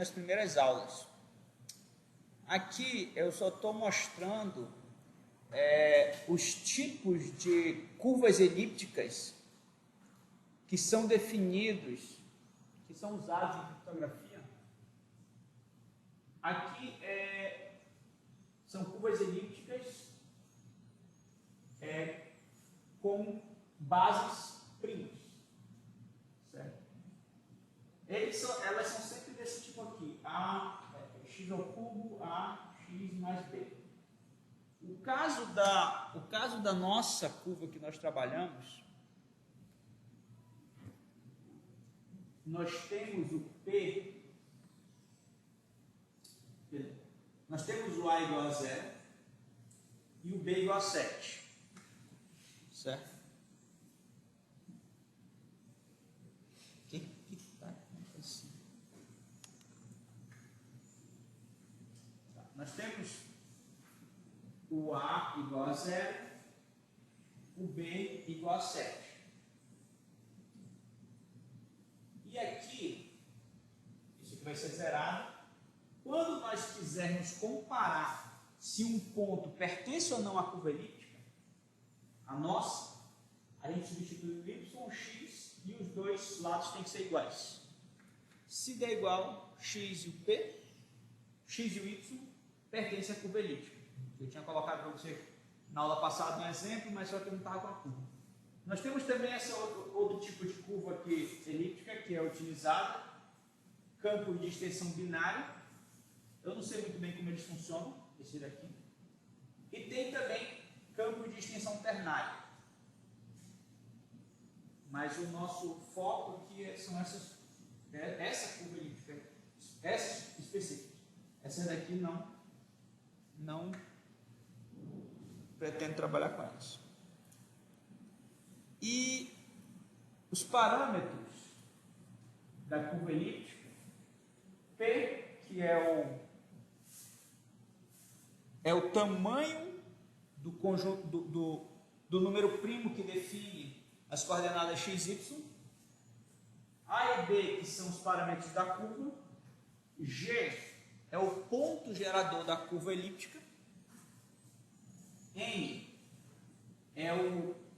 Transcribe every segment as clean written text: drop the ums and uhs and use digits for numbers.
nas primeiras aulas. Aqui eu só estou mostrando os tipos de curvas elípticas que são definidos, que são usados em criptografia. Aqui são curvas elípticas com bases primas, certo? Elas são sempre desse tipo aqui, x ao cubo, ax mais b. O caso da nossa curva que nós trabalhamos, nós temos o P, nós temos o A igual a 0 e o B igual a 7, certo? Nós temos o A igual a 0, o B igual a 7. E aqui, isso aqui vai ser zerado. Quando nós quisermos comparar se um ponto pertence ou não à curva elíptica, a nossa, a gente substitui o y, o x, e os dois lados têm que ser iguais. Se der igual, x e o p, x e o y, pertence à curva elíptica. Eu tinha colocado para você na aula passada um exemplo, mas só que eu não estava com a curva. Nós temos também esse outro tipo de curva aqui, elíptica, que é utilizada, campo de extensão binário. Eu não sei muito bem como eles funcionam, esse daqui. E tem também campo de extensão ternário. Mas o nosso foco aqui são essa curva elíptica, essas específicas. Essa daqui não pretendo trabalhar com elas. E os parâmetros da curva elíptica, P, que é o tamanho do conjunto do número primo que define as coordenadas x, y, A e B, que são os parâmetros da curva, G é o ponto gerador da curva elíptica, N é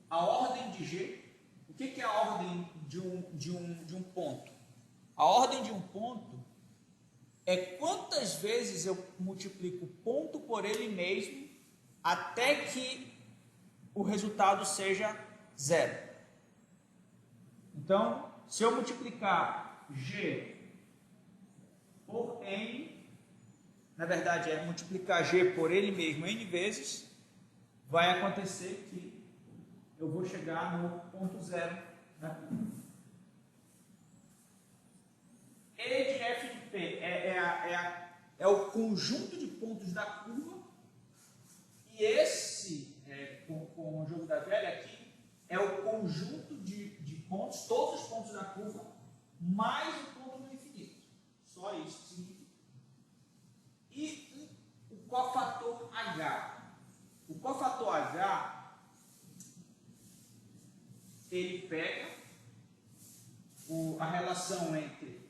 a ordem de G. O que é a ordem de um ponto? A ordem de um ponto é quantas vezes eu multiplico o ponto por ele mesmo até que o resultado seja zero. Então, se eu multiplicar G por N, na verdade é multiplicar G por ele mesmo N vezes, vai acontecer que eu vou chegar no ponto zero da curva. E de F de P é o conjunto de pontos da curva, e esse, com o jogo da velha aqui, é o conjunto de pontos, todos os pontos da curva, mais o ponto no infinito. Só isso significa. E o cofator H. O cofator H, ele pega a relação entre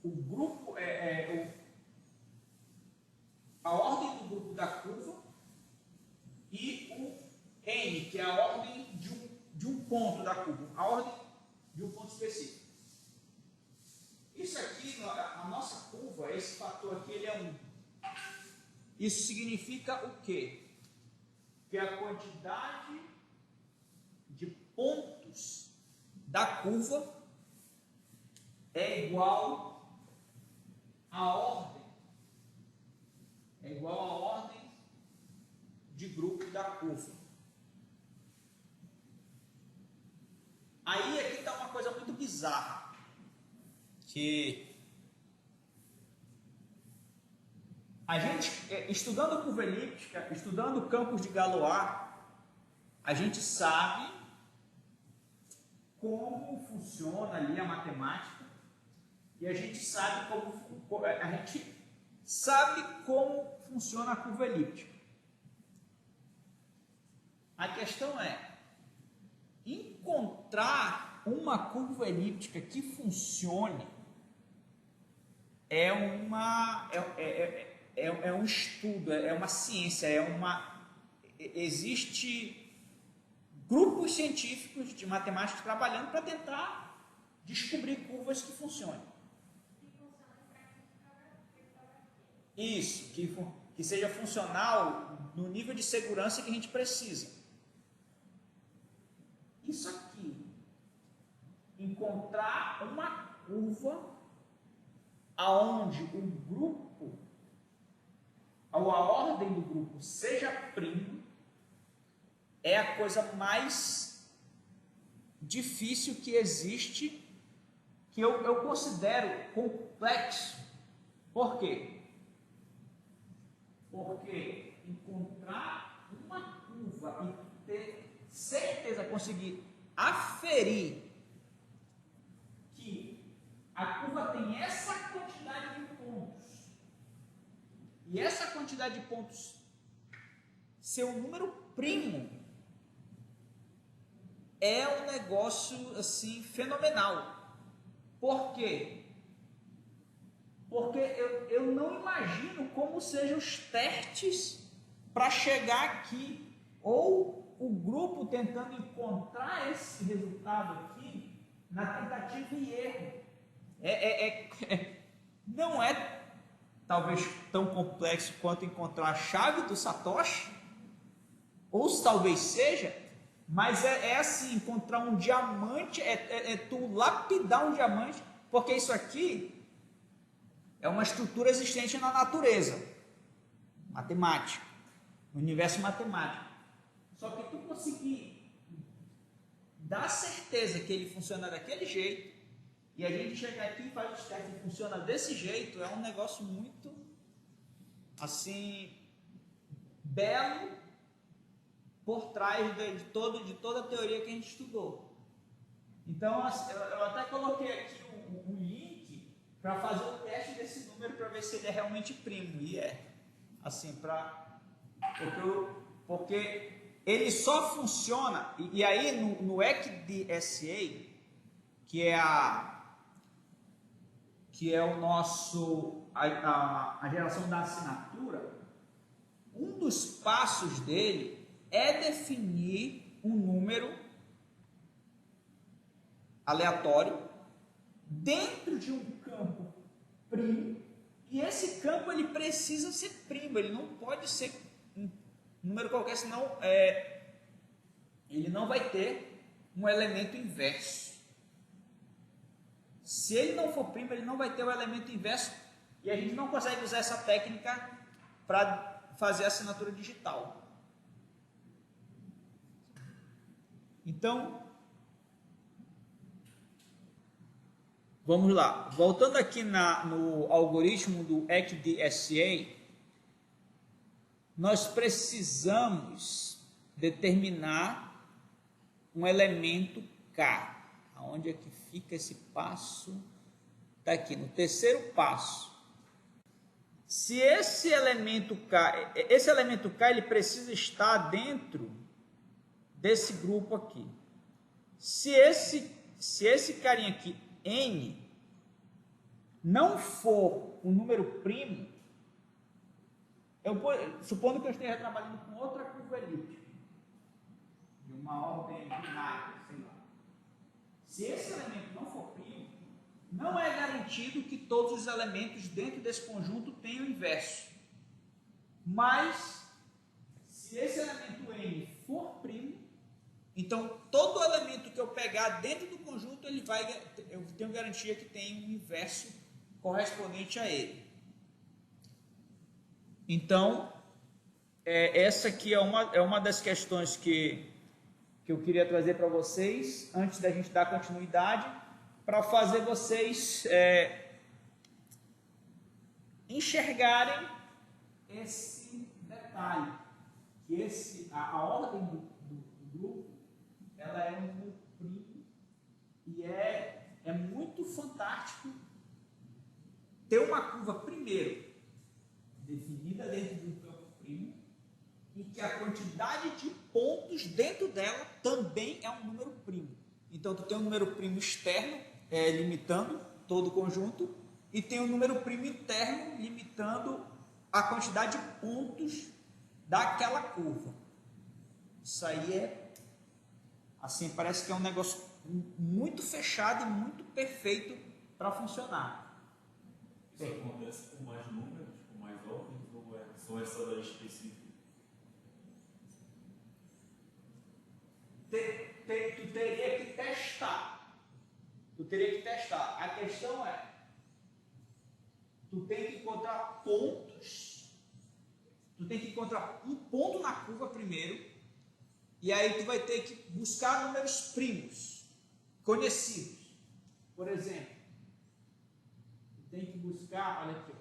o grupo, a ordem do grupo da curva e o N, que é a ordem de um ponto da curva, a ordem de um ponto específico. Isso aqui, a nossa curva, esse fator aqui, ele é 1. Isso significa o quê? Que a quantidade de pontos da curva é igual à ordem. É igual à ordem de grupo da curva. Aí aqui está uma coisa muito bizarra, que a gente, estudando curva elíptica, estudando campos de Galois, a gente sabe como funciona ali a matemática, e a gente sabe como funciona a curva elíptica. A questão é encontrar uma curva elíptica que funcione é um estudo, é uma ciência, existe grupos científicos de matemáticos trabalhando para tentar descobrir curvas que funcionem. Isso, que seja funcional no nível de segurança que a gente precisa. Isso aqui, encontrar uma curva aonde o grupo, ou a ordem do grupo seja primo, é a coisa mais difícil que existe, que eu considero complexo. Por quê? Porque encontrar uma curva e ter certeza, conseguir aferir que a curva tem essa quantidade de pontos, e essa quantidade de pontos ser um número primo, é um negócio assim fenomenal. Por quê? Porque eu não imagino como sejam os testes para chegar aqui, ou o grupo tentando encontrar esse resultado aqui na tentativa e erro. Não é talvez tão complexo quanto encontrar a chave do Satoshi, ou talvez seja, mas é assim, encontrar um diamante, tu lapidar um diamante, porque isso aqui é uma estrutura existente na natureza, matemática, no universo matemático. Só que tu conseguir dar certeza que ele funciona daquele jeito, e a gente chega aqui e faz os testes e funciona desse jeito, é um negócio muito, assim, belo, por trás de toda a teoria que a gente estudou. Então, eu até coloquei aqui um link para fazer o teste desse número para ver se ele é realmente primo, e assim, porque ele só funciona, e aí no ECDSA, que é o nosso, a geração da assinatura, um dos passos dele é definir um número aleatório dentro de um campo primo, e esse campo ele precisa ser primo, ele não pode ser um número qualquer, senão ele não vai ter um elemento inverso. Se ele não for primo, ele não vai ter o elemento inverso, e a gente não consegue usar essa técnica para fazer a assinatura digital. Então, vamos lá. Voltando aqui no algoritmo do ECDSA, nós precisamos determinar um elemento K. Aonde é que fica esse passo? Está aqui, no terceiro passo. Se esse elemento K ele precisa estar dentro desse grupo aqui. Se esse carinha aqui, N, não for um número primo, supondo que eu esteja trabalhando com outra curva elíptica, de uma ordem binária, sei lá. Se esse elemento não for primo, não é garantido que todos os elementos dentro desse conjunto tenham inverso. Mas, se esse elemento N for primo, então todo elemento que eu pegar dentro do conjunto, eu tenho garantia que tem um inverso correspondente a ele. Então, essa aqui é uma das questões que eu queria trazer para vocês, antes da gente dar continuidade, para fazer vocês enxergarem esse detalhe, que a ordem do grupo, ela é um número primo, e é muito fantástico ter uma curva, primeiro, definida dentro de um campo primo, e que a quantidade de pontos dentro dela também é um número primo. Então, tu tem um número primo externo, limitando todo o conjunto, e tem um número primo interno limitando a quantidade de pontos daquela curva. Isso aí é, assim, parece que é um negócio muito fechado e muito perfeito para funcionar. Isso acontece com mais números, com mais ordens, ou são essas áreas específicas? Tu teria que testar. Tu teria que testar. A questão é, tu tem que encontrar pontos. Tu tem que encontrar um ponto na curva primeiro. E aí tu vai ter que buscar números primos, conhecidos. Por exemplo, tu tem que buscar, olha aqui, ó.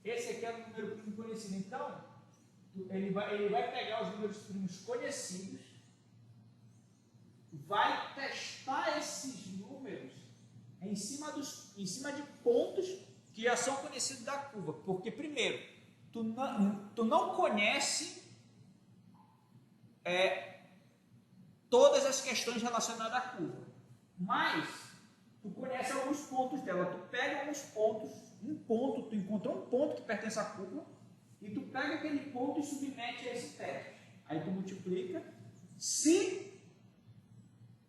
Esse aqui é o número primo conhecido. Então, ele vai pegar os números primos conhecidos, vai testar esses números em cima de pontos que já são conhecidos da curva. Porque, primeiro, tu não conhece todas as questões relacionadas à curva, mas tu conhece alguns pontos dela. Tu pega alguns pontos, tu encontrou um ponto que pertence à curva, e tu pega aquele ponto e submete a esse teste. Aí tu multiplica. Se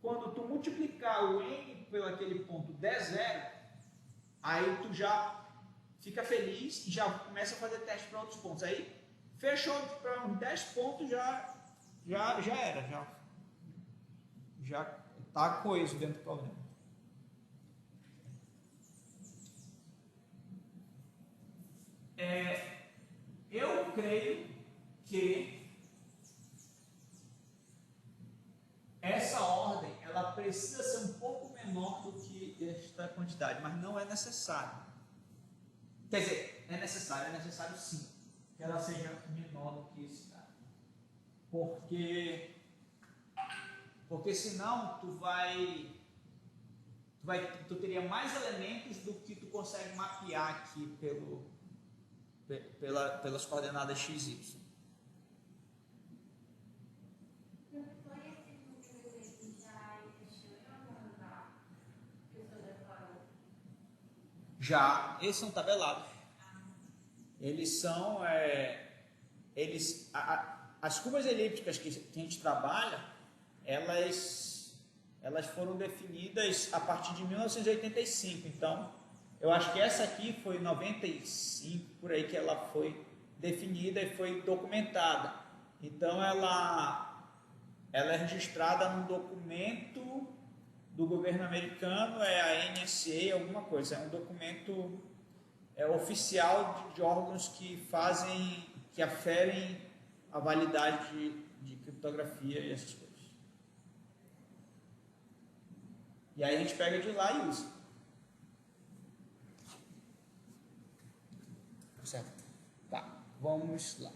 quando tu multiplicar o n pelo aquele ponto der zero, aí tu já fica feliz e já começa a fazer teste para outros pontos. Aí fechou para uns 10 pontos, já era, já está coeso dentro do problema. Eu creio que essa ordem ela precisa ser um pouco menor do que esta quantidade, mas não é necessário. Quer dizer, é necessário sim que ela seja menor do que esse dado. Porque senão tu teria mais elementos do que tu consegue mapear aqui pelas coordenadas x, y. Já, esses são tabelados. Eles são, as curvas elípticas que a gente trabalha, elas foram definidas a partir de 1985. Então, eu acho que essa aqui foi em 95, por aí que ela foi definida e foi documentada. Então, ela é registrada num documento do governo americano, é a NSA, alguma coisa, é um documento oficial de órgãos que aferem a validade de criptografia e essas coisas. E aí a gente pega de lá e usa. Certo? Tá, vamos lá.